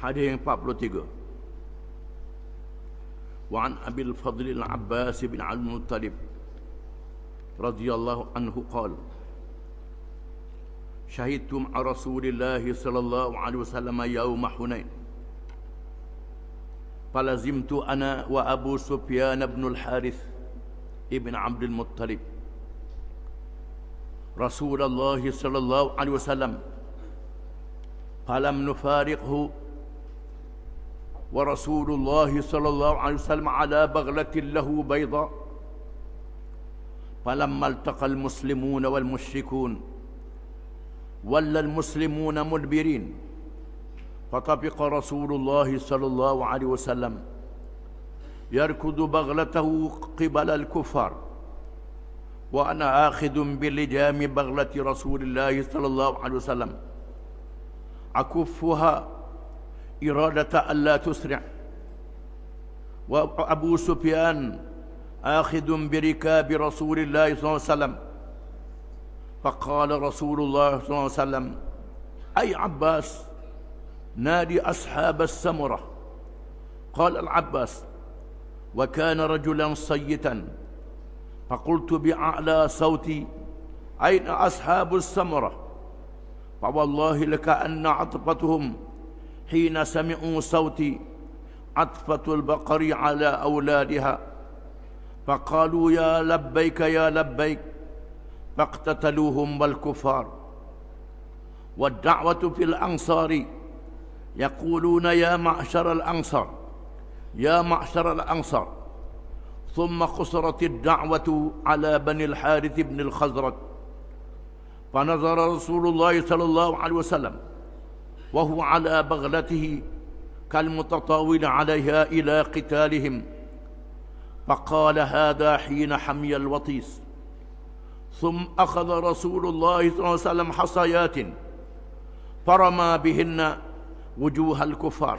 Hadis yang 43. Wa an Abil Fadl al-Abbas bin Al-Muttalib radhiyallahu anhu qala syahidtu ma'a Rasulillah sallallahu alaihi wasallam yaum Hunain falazimtu ana wa Abu Sufyan ibn al-Harith ibn Abd al-Muttalib Rasulullah sallallahu alaihi wasallam falam nufariqhu wa Rasulullah sallallahu alaihi wasallam ala baghlatin lahu bayda falamma altaqa al-muslimuna wal musyrikun walla al-muslimuna mudbirin fatafiqa Rasulullah sallallahu alaihi wasallam yarkudu baghlatahu qibala al-kuffar wa ana akhidun bilijami baghlati Rasulillah sallallahu alaihi wasallam akuffuha iradata alla tusri' wa Abu Sufyan akhidun birikabi Rasulillah sallallahu alaihi wasallam faqala Rasulullah sallallahu alaihi wasallam ay Abbas nadi ashab as-samurah qala al-Abbas wa kana rajulan sayyitan faqultu bi'a'la sawti ayna ashab as-samurah fa wallahi laka anna atfatuhum حين سمعوا صوتي عطفة البقر على أولادها فقالوا يا لبيك يا لبيك فاقتتلوهم والكفار والدعوة في الأنصار يقولون يا معشر الأنصار يا معشر الأنصار ثم قصرت الدعوة على بني الحارث بن الخزرج فنظر رسول الله صلى الله عليه وسلم وهو على بغلته كالمتطاول عليها إلى قتالهم فقال هذا حين حمي الوطيس ثم أخذ رسول الله صلى الله عليه وسلم حصيات فرمى بهن وجوه الكفار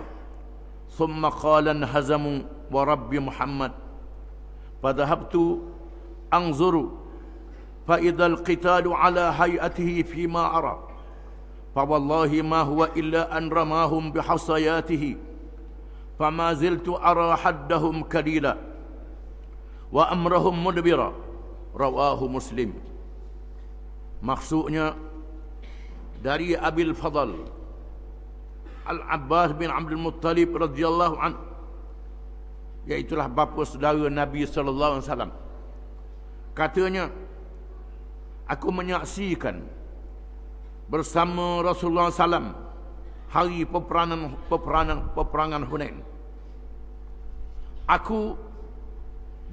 ثم قال انهزموا ورب محمد فذهبت أنظر فإذا القتال على هيئته فيما أرى فوالله ما هو إلا أن رماهم بحصياته فما زلت أرى حدهم كليلا وأمرهم مدبرا رواه مسلم. Maksudnya dari Abil Fadl Al-Abbas bin Abd al-Muttalib radhiyallahu anhu, iaitulah bapa saudara Nabi sallallahu alaihi wasallam. Katanya, aku menyaksikan bersama Rasulullah SAW hari peperangan Hunain. Aku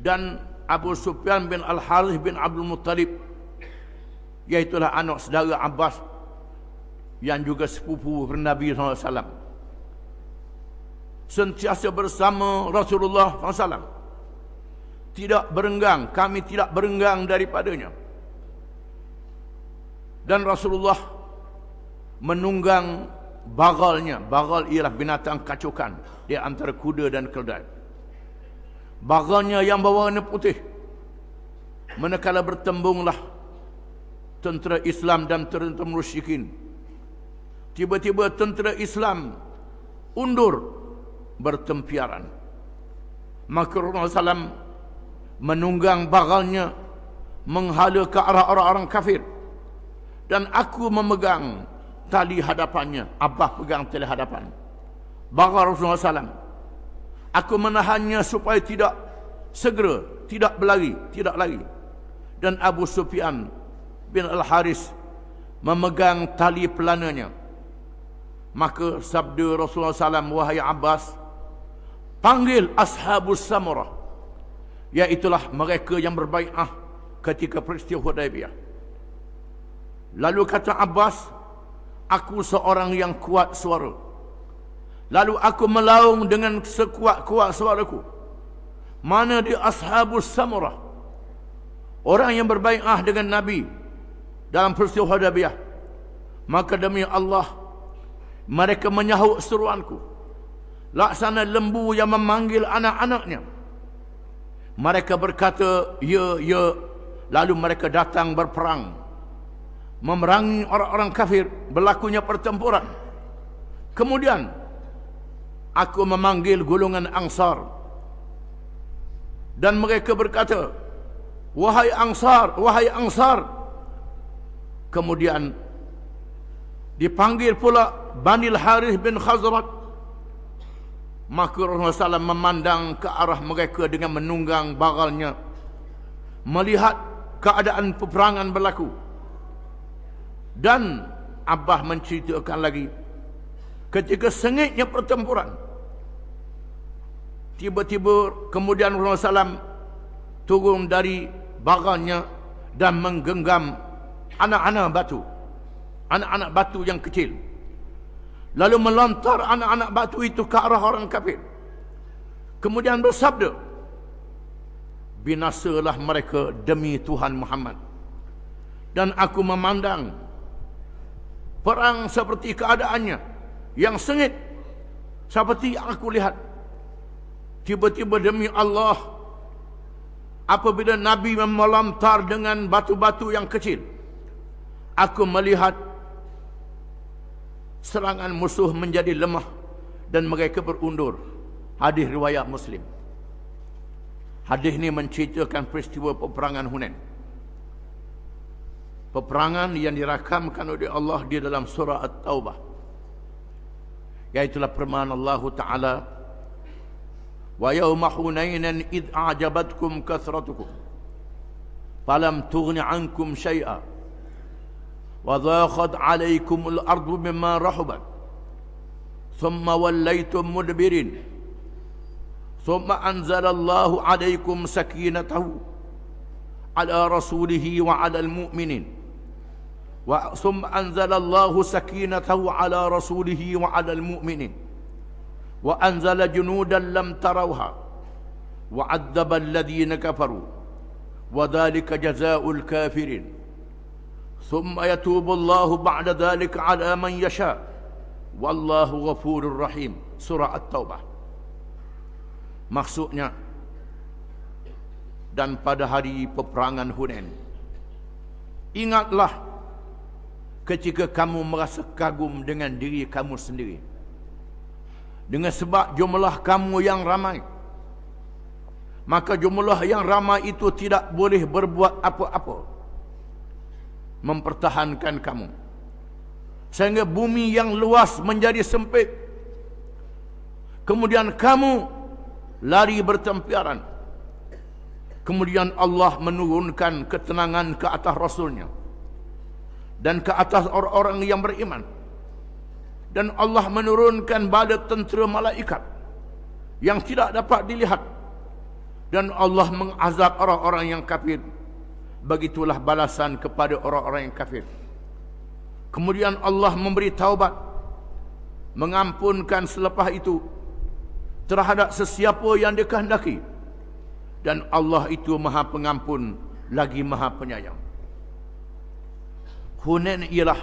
dan Abu Sufyan bin Al-Harith bin Abdul Muttalib, iaitulah anak saudara Abbas yang juga sepupu Nabi SAW, sentiasa bersama Rasulullah SAW. Tidak berenggang, kami tidak berenggang daripadanya. Dan Rasulullah menunggang bagalnya. Bagal ialah binatang kacukan di antara kuda dan keldai. Bagalnya yang berwarna putih. Manakala bertembunglah tentera Islam dan tentera musyrikin, tiba-tiba tentera Islam undur bertempiaran. Maka Rasulullah SAW menunggang bagalnya menghala ke arah orang-orang kafir, dan aku memegang tali hadapannya. Abah pegang tali hadapan bagal Rasulullah SAW. Aku menahannya supaya tidak segera, tidak berlari, tidak lari. Dan Abu Sufyan bin Al-Haris memegang tali pelananya. Maka sabda Rasulullah SAW, wahai Abbas, panggil ashabus samurah, iaitulah mereka yang berbai'ah ketika peristiwa Hudaibiyah. Lalu kata Abbas, aku seorang yang kuat suara. Lalu aku melaung dengan sekuat-kuat suaraku, mana di ashabus samurah, orang yang berbai'ah dengan Nabi dalam peristiwa Hudaibiyah. Maka demi Allah, mereka menyahut seruanku laksana lembu yang memanggil anak-anaknya. Mereka berkata, ya, ya. Lalu mereka datang berperang, memerangi orang-orang kafir. Berlakunya pertempuran. Kemudian aku memanggil golongan Ansar, dan mereka berkata, wahai Ansar, wahai Ansar. Kemudian dipanggil pula Bani Al-Harith bin Khazraj. Maka Rasulullah SAW memandang ke arah mereka dengan menunggang baralnya, melihat keadaan peperangan berlaku. Dan Abbas menceritakan lagi, ketika sengitnya pertempuran, tiba-tiba kemudian Rasulullah SAW turun dari baralnya dan menggenggam anak-anak batu yang kecil, lalu melontar anak-anak batu itu ke arah orang kafir. Kemudian bersabda, binasalah mereka demi Tuhan Muhammad. Dan aku memandang perang seperti keadaannya yang sengit, seperti yang aku lihat. Tiba-tiba demi Allah, apabila Nabi melontar dengan batu-batu yang kecil, aku melihat serangan musuh menjadi lemah dan mereka berundur. Hadis riwayat Muslim. Hadis ini menceritakan peristiwa peperangan Hunain. Peperangan yang dirakamkan oleh Allah di dalam surah At-Taubah, yaitulah firman Allah Ta'ala, wa yawma Hunainan id a'jabatkum kathratukum falam tughni ankum syai'a wa dhaqat 'alaykumul ardu bima rahabat thumma wallaytum mudbirin thumma anzalallahu 'alaykum sakinatahu 'ala rasulihi wa 'alal mu'minin ثم أنزل الله سكينته على رسوله وعلى المؤمنين وأنزل جنودا لم تروها وعذب الذين كفروا وذلك جزاء الكافرين ثم يتوب الله بعد ذلك على من يشاء والله غفور رحيم. Surah At-Taubah. Maksudnya, dan pada hari peperangan Hunain, ingatlah ketika kamu merasa kagum dengan diri kamu sendiri, dengan sebab jumlah kamu yang ramai. Maka jumlah yang ramai itu tidak boleh berbuat apa-apa mempertahankan kamu, sehingga bumi yang luas menjadi sempit. Kemudian kamu lari bertempiaran. Kemudian Allah menurunkan ketenangan ke atas Rasulnya dan ke atas orang-orang yang beriman. Dan Allah menurunkan bala tentera malaikat yang tidak dapat dilihat. Dan Allah mengazab orang-orang yang kafir. Begitulah balasan kepada orang-orang yang kafir. Kemudian Allah memberi taubat, mengampunkan selepas itu terhadap sesiapa yang dikehendaki. Dan Allah itu Maha Pengampun lagi Maha Penyayang. Hunain ialah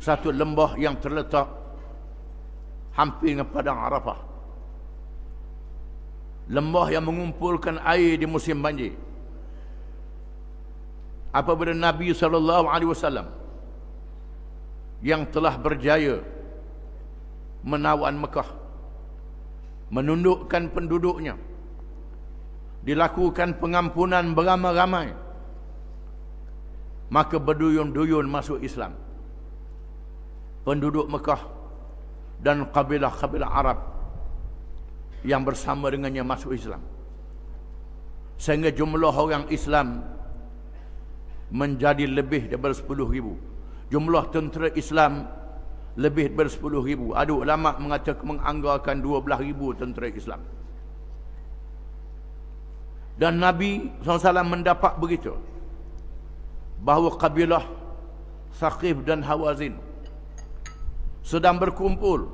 satu lembah yang terletak hampir dengan padang Arafah. Lembah yang mengumpulkan air di musim banjir. Apabila Nabi SAW yang telah berjaya menawan Mekah, menundukkan penduduknya, dilakukan pengampunan beramai-ramai, maka berduyun-duyun masuk Islam. Penduduk Mekah dan kabilah-kabilah Arab yang bersama dengannya masuk Islam, sehingga jumlah orang Islam menjadi lebih daripada 10,000. Jumlah tentera Islam lebih daripada 10,000. Ada ulama mengatakan menganggarkan 12,000 tentera Islam. Dan Nabi SAW mendapat berita bahawa kabilah Thaqif dan Hawazin sedang berkumpul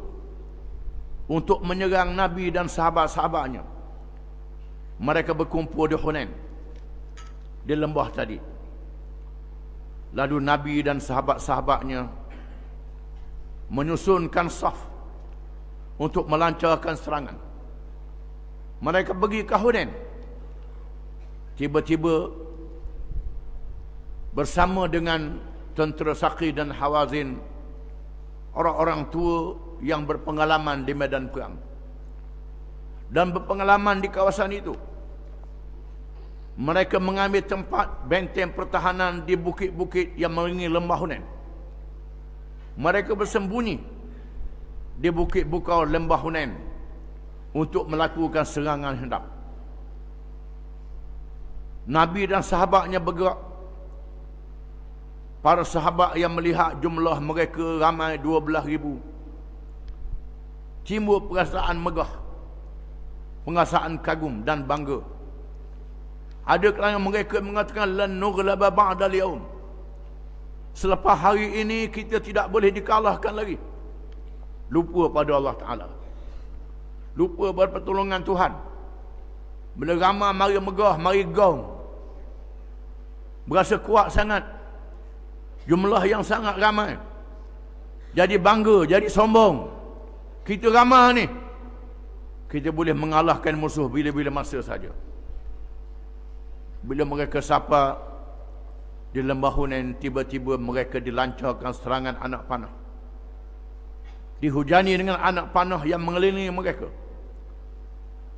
untuk menyerang Nabi dan sahabat-sahabatnya. Mereka berkumpul di Hunain, di lembah tadi. Lalu Nabi dan sahabat-sahabatnya menyusunkan saf untuk melancarkan serangan. Mereka pergi ke Hunain. Tiba-tiba bersama dengan tentera Thaqif dan Hawazin, orang-orang tua yang berpengalaman di medan perang dan berpengalaman di kawasan itu. Mereka mengambil tempat benteng pertahanan di bukit-bukit yang mengelilingi lembah Hunain. Mereka bersembunyi di bukit bukau lembah Hunain untuk melakukan serangan hendak. Nabi dan sahabatnya bergerak. Para sahabat yang melihat jumlah mereka ramai 12,000 timbul perasaan megah, perasaan kagum dan bangga. Ada kalangan mereka mengatakan lan nughlaba ba'dal yaum. Selepas hari ini kita tidak boleh dikalahkan lagi. Lupa pada Allah Ta'ala. Lupa pada pertolongan Tuhan. Bila ramai mari megah, mari gaung. Berasa kuat sangat. Jumlah yang sangat ramai. Jadi bangga, jadi sombong. Kita ramai ni. Kita boleh mengalahkan musuh bila-bila masa saja. Bila mereka sapa di lembah Hunain, tiba-tiba mereka dilancarkan serangan anak panah. Dihujani dengan anak panah yang mengelilingi mereka.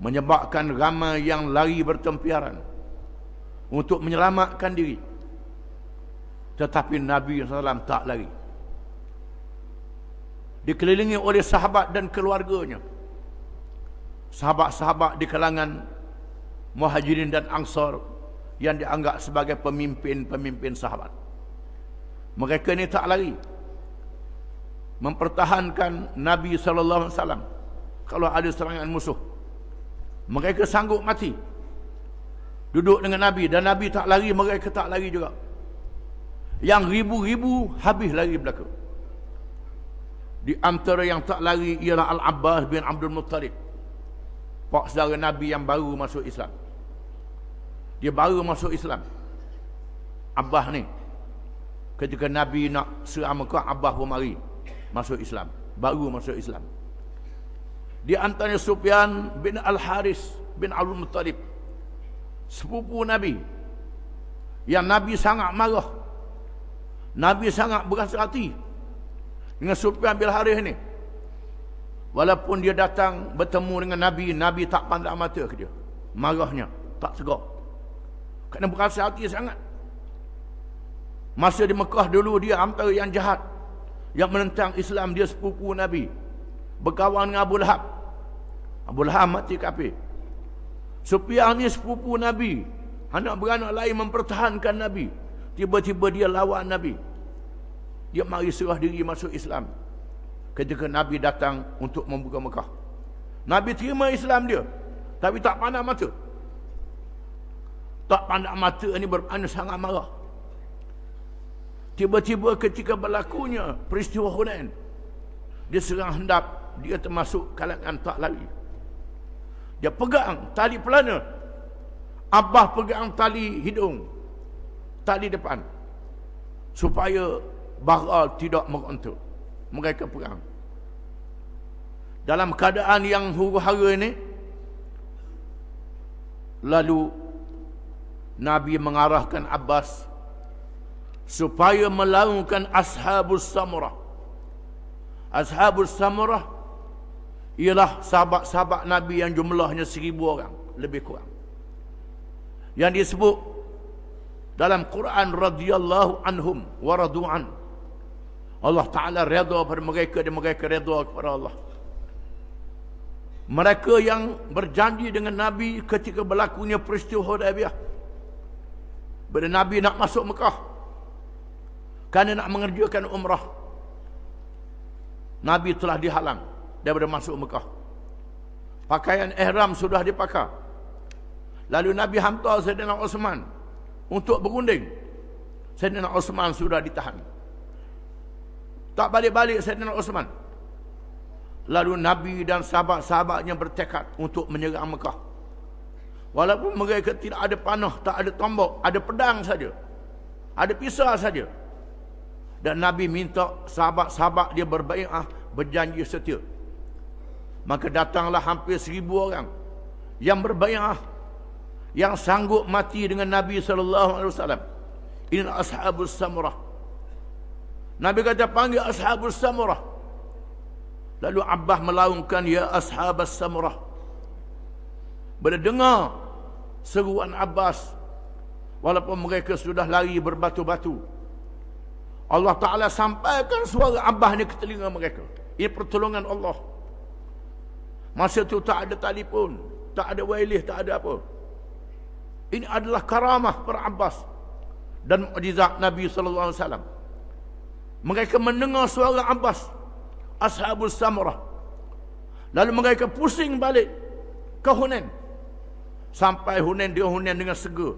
Menyebabkan ramai yang lari bertempiaran untuk menyelamatkan diri. Tetapi Nabi SAW tak lari. Dikelilingi oleh sahabat dan keluarganya. Sahabat-sahabat di kalangan Muhajirin dan Ansar yang dianggap sebagai pemimpin-pemimpin sahabat. Mereka ni tak lari. Mempertahankan Nabi SAW kalau ada serangan musuh. Mereka sanggup mati. Duduk dengan Nabi dan Nabi tak lari, mereka tak lari juga. Yang ribu-ribu habis lari belaka. Di antara yang tak lari ialah Al-Abbas bin Abdul Muttalib, pak saudara Nabi yang baru masuk Islam. Dia baru masuk Islam. Abbas ni, ketika Nabi nak serang Mekah, Abbas pun mari masuk Islam. Baru masuk Islam. Di antaranya Sufyan bin Al-Haris bin Abdul Muttalib, sepupu Nabi, yang Nabi sangat marah. Nabi sangat beras hati dengan Sufyan bin Al-Haris ni. Walaupun dia datang bertemu dengan Nabi, Nabi tak pandang mata ke dia. Marahnya tak segar. Kerana beras hati sangat. Masa di Mekah dulu, dia antara yang jahat, yang menentang Islam. Dia sepupu Nabi, berkawan dengan Abu Lahab. Abu Lahab mati kafir. Sufyan ni sepupu Nabi, anak beranak lain mempertahankan Nabi. Tiba-tiba dia lawan Nabi. Dia mari serah diri masuk Islam. Ketika Nabi datang untuk membuka Mekah, Nabi terima Islam dia, tapi tak pandang mata. Tak pandang mata ni bermakna sangat marah. Tiba-tiba ketika berlakunya peristiwa Hunain, dia serang hendap. Dia termasuk kalangan tak lari. Dia pegang tali pelana. Abbas pegang tali hidung, tali depan, supaya bara tidak merontok. Mereka perang. Dalam keadaan yang huru-hara ini, lalu Nabi mengarahkan Abbas supaya melaungkan Ashabus Samurah. Ashabus Samurah ialah sahabat-sahabat Nabi yang jumlahnya 1,000 orang, lebih kurang. Yang disebut dalam Quran radhiyallahu anhum wa radu'an. Allah Ta'ala redha pada mereka dan mereka redha kepada Allah. Mereka yang berjanji dengan Nabi ketika berlakunya peristiwa Hudaybiyah. Bila Nabi nak masuk Mekah, kerana nak mengerjakan umrah, Nabi telah dihalang daripada masuk Mekah. Pakaian ihram sudah dipakai. Lalu Nabi hantar Sayyidina Osman untuk berunding. Sayyidina Osman sudah ditahan. Tak balik-balik Sayyidina Osman. Lalu Nabi dan sahabat-sahabatnya bertekad untuk menyerang Mekah. Walaupun mereka tidak ada panah, tak ada tombak, ada pedang saja, ada pisau saja. Dan Nabi minta sahabat-sahabat dia berbai'ah, berjanji setia. Maka datanglah hampir 1,000 orang yang berbai'ah, yang sanggup mati dengan Nabi SAW. Ini Ashabus Samurah. Nabi kata, panggil Ashabus Samurah. Lalu Abbas melaungkan, ya ashabas samrah. Bila dengar seruan Abbas, walaupun mereka sudah lari berbatu-batu, Allah Ta'ala sampaikan suara Abbas ni ke telinga mereka. Ini pertolongan Allah. Masa tu tak ada telefon, tak ada wireless, tak ada apa. Ini adalah karamah para Abbas dan mukjizat Nabi SAW. Mereka mendengar suara Abbas, ashabus samrah. Lalu mereka pusing balik ke Hunain. Sampai Hunain, dia Hunain dengan segera.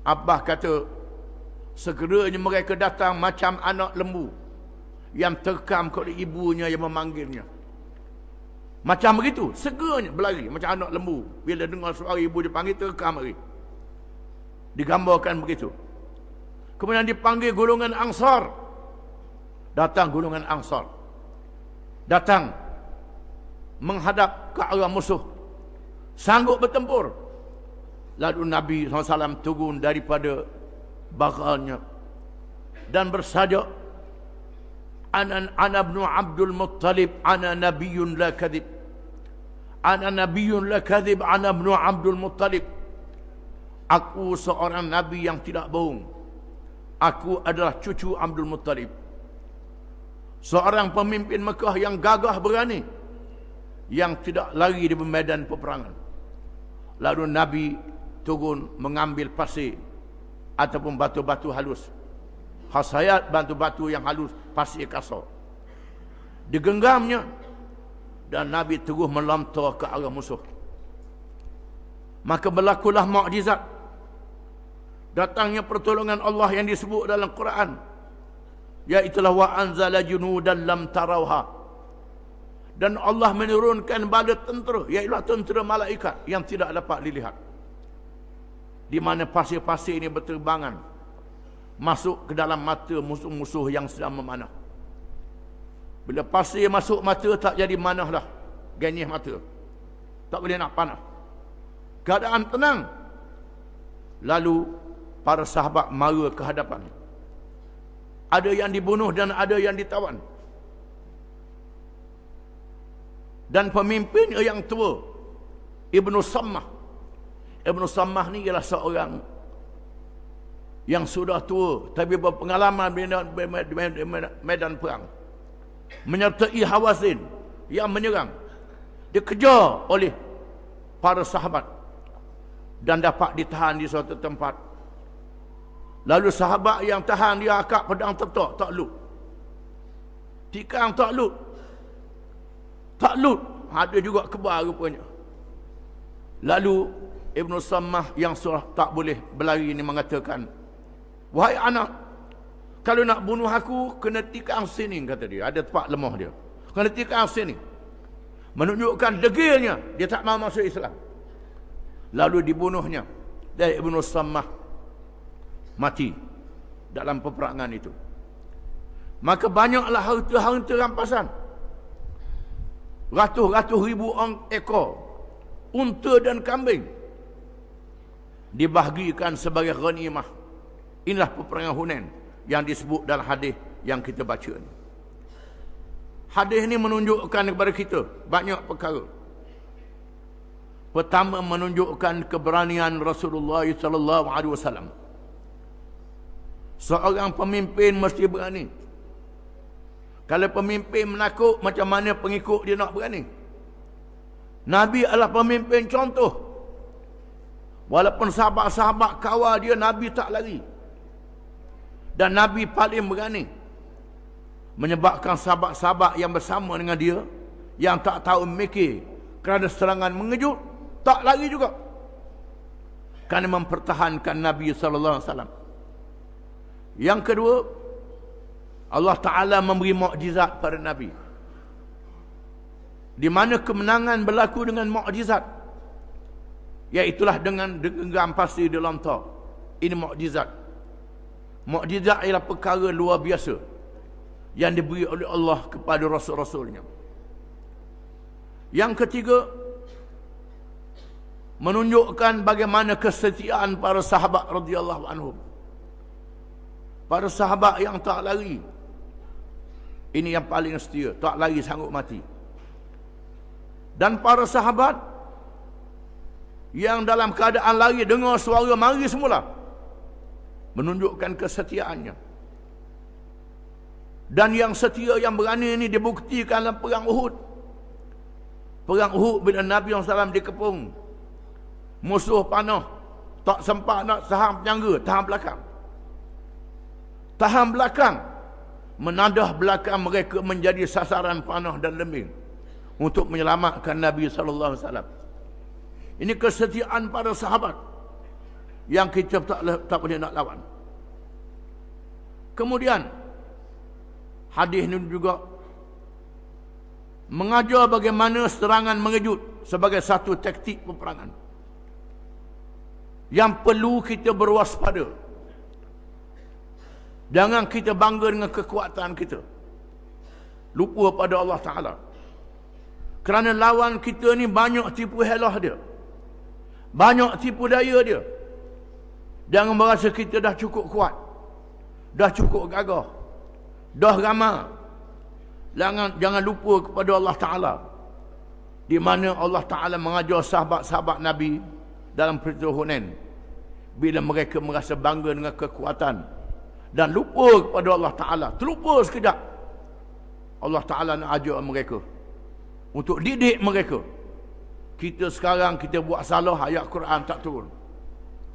Abbas kata, segeranya mereka datang macam anak lembu yang terkam oleh ibunya yang memanggilnya. Macam begitu, segeranya berlari macam anak lembu. Bila dengar suara ibu dipanggil, terkam lari. Digambarkan begitu. Kemudian dipanggil golongan Ansar. Datang golongan Ansar. Datang menghadap ke arah musuh. Sanggup bertempur. Lalu Nabi SAW turun daripada bagalnya dan bersajak, Ana ibnu Abdul Muttalib, ana nabiyyun la kadhib. Ana nabiyyun la kadhib, ana ibnu Abdul Muttalib. Aku seorang nabi yang tidak bohong. Aku adalah cucu Abdul Muttalib. Seorang pemimpin Mekah yang gagah berani, yang tidak lari di medan peperangan. Lalu Nabi turun mengambil pasir ataupun batu-batu halus. Hasayat batu-batu yang halus, pasir kasar. Digenggamnya dan Nabi terus melontar ke arah musuh. Maka berlakulah mukjizat. Datangnya pertolongan Allah yang disebut dalam Quran, iaitulah wa anzala junudan lam tarauha. Dan Allah menurunkan bala tentera, iaitu tentera malaikat yang tidak dapat dilihat. Di mana pasir-pasir ini berterbangan masuk ke dalam mata musuh-musuh yang sedang memanah. Bila pasir masuk mata, tak jadi manah dah, genyih mata, tak boleh nak panah. Keadaan tenang. Lalu para sahabat mara ke hadapan. Ada yang dibunuh dan ada yang ditawan. Dan pemimpin yang tua, Ibnu Sammah. Ibnu Sammah ni ialah seorang yang sudah tua tapi berpengalaman di medan perang, menyertai Hawazin yang menyerang. Dikejar oleh para sahabat dan dapat ditahan di suatu tempat. Lalu sahabat yang tahan dia akak pedang tetok, takluk. Tikang takluk. Takluk ada juga kebar rupanya. Lalu Ibnu Sammah yang sudah tak boleh berlari ini mengatakan, wahai anak, kalau nak bunuh aku, kena tikang sini, kata dia. Ada tempat lemah dia. Kena tikang sini. Menunjukkan degilnya, dia tak mahu masuk Islam. Lalu dibunuhnya. Dan Ibnu Sammah mati dalam peperangan itu. Maka banyaklah harta-harta rampasan. Ratus-ratus ribu ekor unta dan kambing dibahagikan sebagai ghanimah. Inilah peperangan Hunain yang disebut dalam hadis yang kita baca ni. Hadis ni menunjukkan kepada kita banyak perkara. Pertama, menunjukkan keberanian Rasulullah sallallahu alaihi wasallam. Seorang pemimpin mesti berani. Kalau pemimpin menakut, macam mana pengikut dia nak berani? Nabi adalah pemimpin contoh. Walaupun sahabat-sahabat kawal dia, Nabi tak lari. Dan Nabi paling berani. Menyebabkan sahabat-sahabat yang bersama dengan dia, yang tak tahu memikir kerana serangan mengejut, tak lari juga. Kerana mempertahankan Nabi SAW. Yang kedua, Allah Ta'ala memberi mukjizat pada Nabi. Di mana kemenangan berlaku dengan mukjizat. Iaitulah dengan genggam pasir di lontar. Ini mukjizat. Mukjizat ialah perkara luar biasa yang diberi oleh Allah kepada Rasul-Rasulnya. Yang ketiga, menunjukkan bagaimana kesetiaan para sahabat radhiyallahu anhum. Para sahabat yang tak lari. Ini yang paling setia, tak lari sanggup mati. Dan para sahabat yang dalam keadaan lari dengar suara mari semula, menunjukkan kesetiaannya. Dan yang setia, yang berani ini dibuktikan dalam perang Uhud. Perang Uhud bila Nabi SAW dikepung musuh panah, tak sempat nak tahan penyangga, tahan belakang. Tahan belakang, menadah belakang mereka menjadi sasaran panah dan lembing untuk menyelamatkan Nabi SAW. Ini kesetiaan para sahabat yang kita tak boleh nak lawan. Kemudian hadis ini juga mengajar bagaimana serangan mengejut sebagai satu taktik peperangan yang perlu kita berwaspada. Jangan kita bangga dengan kekuatan kita, lupa pada Allah Ta'ala. Kerana lawan kita ni banyak tipu helah dia, banyak tipu daya dia. Jangan merasa kita dah cukup kuat, dah cukup gagah, dah ramah. Jangan lupa kepada Allah Ta'ala, di mana Allah Ta'ala mengajar sahabat-sahabat Nabi dalam peristiwa Hunain, bila mereka merasa bangga dengan kekuatan dan lupa kepada Allah Ta'ala, terlupa sekejap, Allah Ta'ala nak ajar mereka untuk didik mereka. Kita sekarang kita buat salah, ayat Quran tak turun,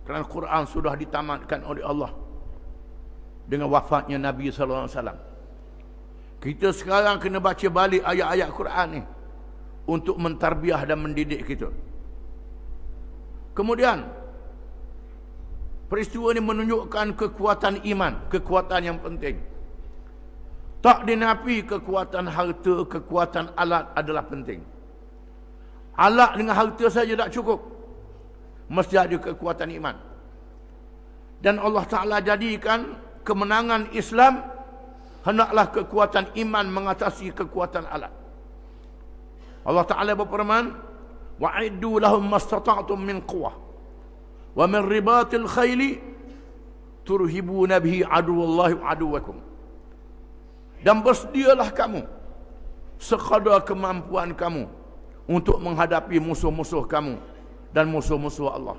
kerana Quran sudah ditamatkan oleh Allah dengan wafatnya Nabi SAW. Kita sekarang kena baca balik ayat-ayat Quran ni untuk mentarbiah dan mendidik kita. Kemudian peristiwa ini menunjukkan kekuatan iman, kekuatan yang penting. Tak dinafi kekuatan harta, kekuatan alat adalah penting. Alat dengan harta saja tak cukup, mesti ada kekuatan iman. Dan Allah Ta'ala jadikan kemenangan Islam hendaklah kekuatan iman mengatasi kekuatan alat. Allah Ta'ala berfirman, wa'iddu lahum mastata'tum min quwwah wa min ribatil khayli turhibuna bihi aduwallahi wa aduwakum. Dan bersedialah kamu sekadar kemampuan kamu untuk menghadapi musuh-musuh kamu dan musuh-musuh Allah.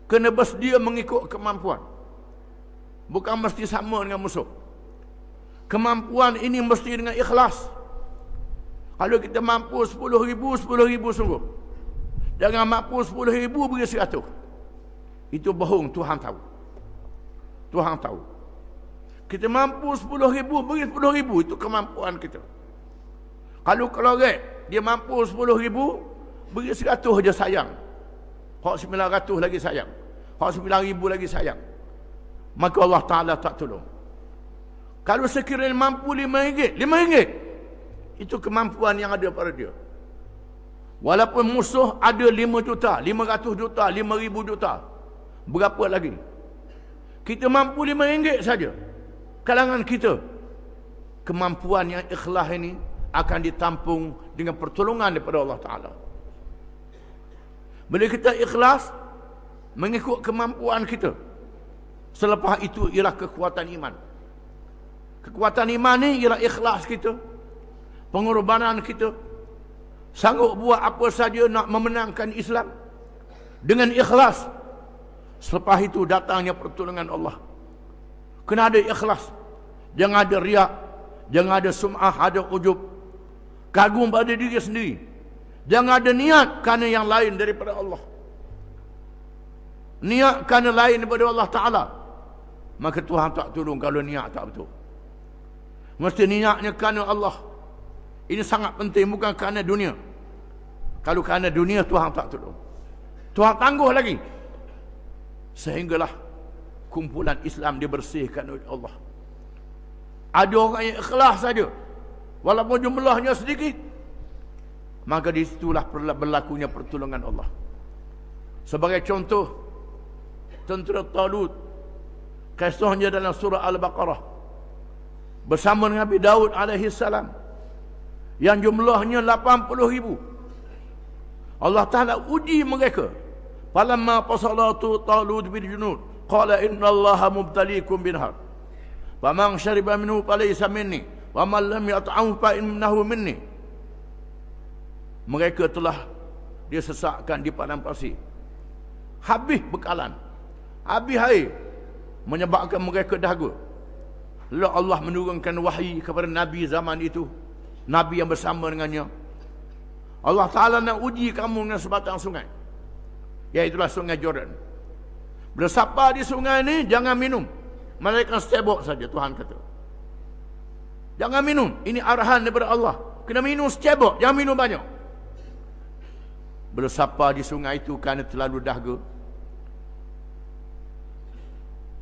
Kena bersedia mengikut kemampuan, bukan mesti sama dengan musuh. Kemampuan ini mesti dengan ikhlas. Kalau kita mampu 10,000, 10,000 sungguh. Jangan mampu 10,000 beri 100. Itu bohong, Tuhan tahu. Tuhan tahu. Kita mampu 10,000 beri 10,000, itu kemampuan kita. Kalau dia mampu 10,000 beri 100 je sayang, hak 900 lagi sayang, hak 9,000 lagi sayang, maka Allah Ta'ala tak tolong. Kalau sekiranya mampu RM5, itu kemampuan yang ada pada dia. Walaupun musuh ada 5 juta, 500 juta, 5,000 juta, berapa lagi? Kita mampu RM5 saja. Kalangan kita, kemampuan yang ikhlas ini akan ditampung dengan pertolongan daripada Allah Ta'ala. Bila kita ikhlas mengikut kemampuan kita, selepas itu ialah kekuatan iman. Kekuatan iman ni ialah ikhlas kita, pengorbanan kita, sanggup buat apa saja nak memenangkan Islam dengan ikhlas. Selepas itu datangnya pertolongan Allah. Kena ada ikhlas, jangan ada riak, jangan ada sum'ah, ada ujub, kagum pada diri sendiri. Jangan ada niat kerana yang lain daripada Allah, niat kerana lain daripada Allah Ta'ala, maka Tuhan tak tolong. Kalau niat tak betul, mesti niatnya kerana Allah. Ini sangat penting, bukan kerana dunia. Kalau kerana dunia, Tuhan tak tolong, Tuhan tangguh lagi, sehinggalah kumpulan Islam dibersihkan oleh Allah. Ada orang yang ikhlas saja, walaupun jumlahnya sedikit, maka disitulah berlakunya pertolongan Allah. Sebagai contoh, tentera Talut, kisahnya dalam surah Al-Baqarah, bersama dengan Nabi Daud alaihi salam, yang jumlahnya 80,000. Allah Ta'ala uji mereka. Falamma fasalatu Talut bil junud qala innallaha mubtaliikum binhar Faman syariba minhu falaysa minni wa man lam yat'amhu fa innahu minni. Mereka telah disesatkan di padang pasir. Habis bekalan, habis air, menyebabkan mereka dahaga. Lalu Allah menurunkan wahyu kepada Nabi zaman itu, Nabi yang bersama dengannya. Allah Ta'ala nak uji kamu dengan sebatang sungai, iaitulah sungai Jordan. Bila siapa di sungai ini, jangan minum, melainkan setebok saja. Tuhan kata, jangan minum. Ini arahan daripada Allah. Kena minum setebok, jangan minum banyak. Bila siapa di sungai itu kerana terlalu dahaga,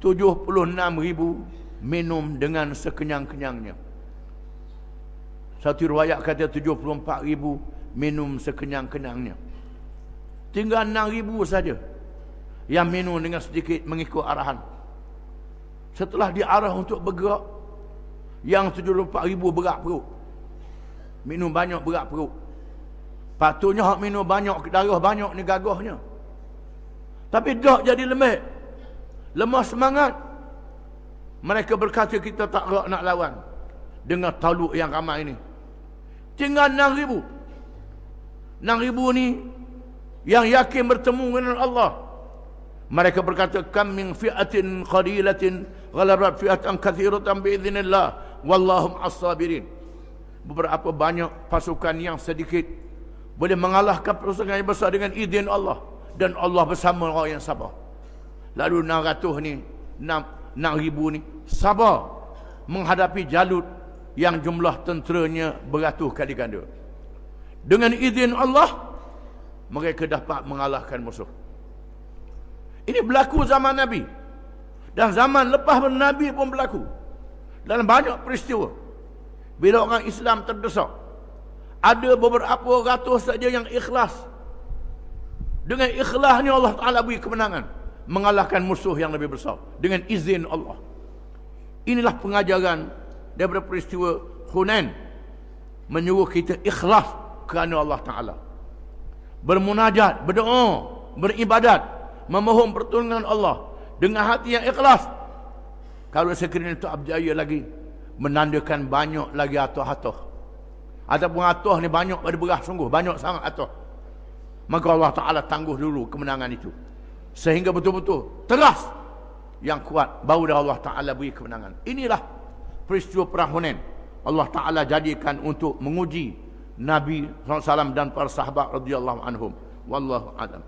76,000 minum dengan sekenyang-kenyangnya. Satu riwayat kata 74,000 minum sekenyang-kenyangnya. Tinggal 6,000 saja yang minum dengan sedikit mengikut arahan. Setelah diarah untuk bergerak, yang 74,000 berat perut, minum banyak berat perut. Patutnya hak minum banyak, darah banyak ni gagahnya, tapi dah jadi lemah semangat. Mereka berkata, kita tak nak lawan dengan taluk yang ramai ini. Tinggal 6,000. 6,000 ni yang yakin bertemu dengan Allah. Mereka berkata, kam min fi'atin qalilatin ghalabat fi'atan katsiratan biiznillah wallahu as-sabirin. Beberapa banyak pasukan yang sedikit boleh mengalahkan pasukan yang besar dengan izin Allah, dan Allah bersama orang yang sabar. Lalu 600 ni, 6,000 ni sabar menghadapi Jalut yang jumlah tenteranya beratus kali ganda. Dengan izin Allah, mereka dapat mengalahkan musuh. Ini berlaku zaman Nabi, dan zaman lepas Nabi pun berlaku. Dalam banyak peristiwa, bila orang Islam terdesak, ada beberapa ratus saja yang ikhlas. Dengan ikhlasnya Allah Ta'ala beri kemenangan, mengalahkan musuh yang lebih besar dengan izin Allah. Inilah pengajaran daripada peristiwa Hunain, menyuruh kita ikhlas kerana Allah Ta'ala, bermunajat, berdoa, beribadat, memohon pertolongan Allah dengan hati yang ikhlas. Kalau sekiranya tak berjaya lagi, menandakan banyak lagi atuh-atuh, ataupun atuh ni banyak pada berah, sungguh banyak sangat atuh, maka Allah Ta'ala tangguh dulu kemenangan itu, sehingga betul-betul teras yang kuat, baru dah Allah Ta'ala beri kemenangan. Inilah peristiwa perang Hunain. Allah Ta'ala jadikan untuk menguji Nabi SAW dan para sahabat radhiyallahu anhum. Wallahu a'lam.